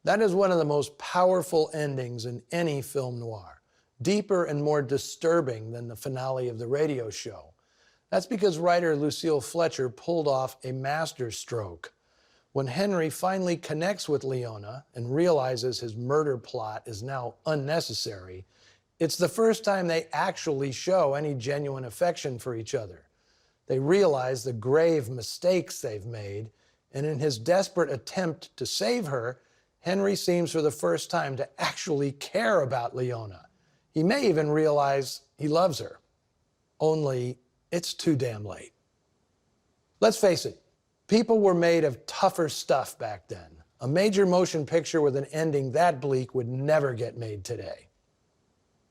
That is one of the most powerful endings in any film noir, deeper and more disturbing than the finale of the radio show. That's because writer Lucille Fletcher pulled off a masterstroke. When Henry finally connects with Leona and realizes his murder plot is now unnecessary, it's the first time they actually show any genuine affection for each other. They realize the grave mistakes they've made, and in his desperate attempt to save her, Henry seems for the first time to actually care about Leona. He may even realize he loves her. Only it's too damn late. Let's face it, people were made of tougher stuff back then. A major motion picture with an ending that bleak would never get made today.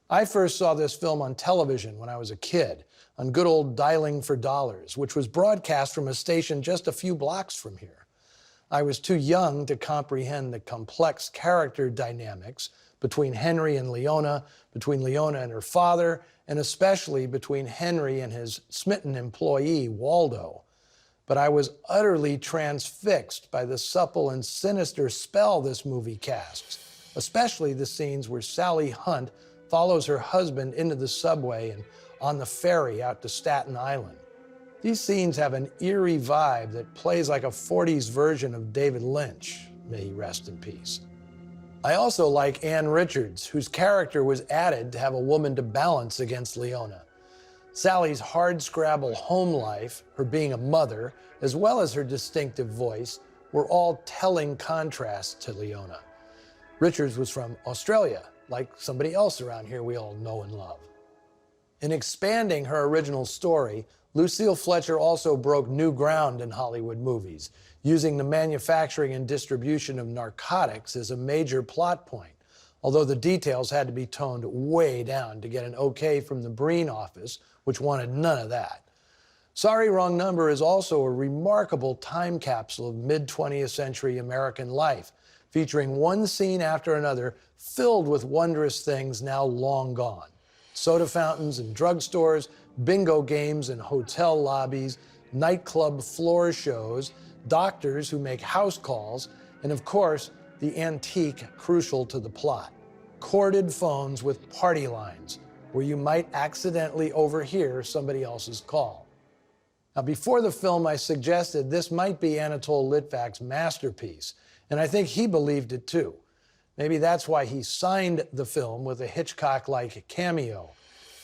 I first saw this film on television when I was a kid, on good old Dialing for Dollars, which was broadcast from a station just a few blocks from here. I was too young to comprehend the complex character dynamics between Henry and Leona, between Leona and her father, and especially between Henry and his smitten employee, Waldo. But I was utterly transfixed by the supple and sinister spell this movie casts, especially the scenes where Sally Hunt follows her husband into the subway and on the ferry out to Staten Island. These scenes have an eerie vibe that plays like a 40s version of David Lynch. May he rest in peace. I also like Ann Richards, whose character was added to have a woman to balance against Leona. Sally's hardscrabble home life, her being a mother, as well as her distinctive voice, were all telling contrasts to Leona. Richards was from Australia, like somebody else around here we all know and love. In expanding her original story, Lucille Fletcher also broke new ground in Hollywood movies, using the manufacturing and distribution of narcotics as a major plot point, although the details had to be toned way down to get an okay from the Breen office, which wanted none of that. Sorry, Wrong Number is also a remarkable time capsule of mid-20th century American life, featuring one scene after another filled with wondrous things now long gone. Soda fountains in drugstores, bingo games in hotel lobbies, nightclub floor shows, doctors who make house calls, and of course, the antique crucial to the plot. Corded phones with party lines, where you might accidentally overhear somebody else's call. Now, before the film, I suggested this might be Anatole Litvak's masterpiece, and I think he believed it too. Maybe that's why he signed the film with a Hitchcock-like cameo.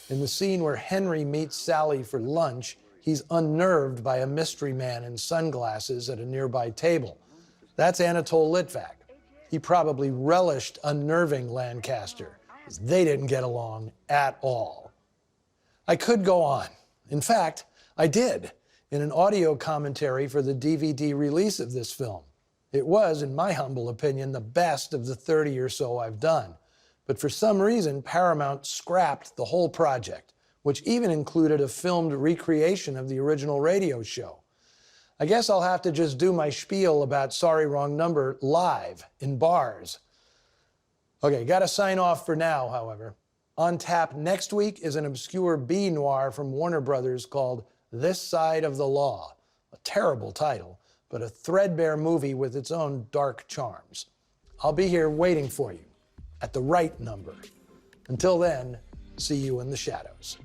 In the scene where Henry meets Sally for lunch, he's unnerved by a mystery man in sunglasses at a nearby table. That's Anatole Litvak. He probably relished unnerving Lancaster, because they didn't get along at all. I could go on. In fact, I did, in an audio commentary for the DVD release of this film. It was, in my humble opinion, the best of the 30 or so I've done. But for some reason, Paramount scrapped the whole project, which even included a filmed recreation of the original radio show. I guess I'll have to just do my spiel about Sorry, Wrong Number live in bars. Okay, gotta sign off for now, however. On tap next week is an obscure B noir from Warner Brothers called This Side of the Law. A terrible title, but a threadbare movie with its own dark charms. I'll be here waiting for you at the right number. Until then, see you in the shadows.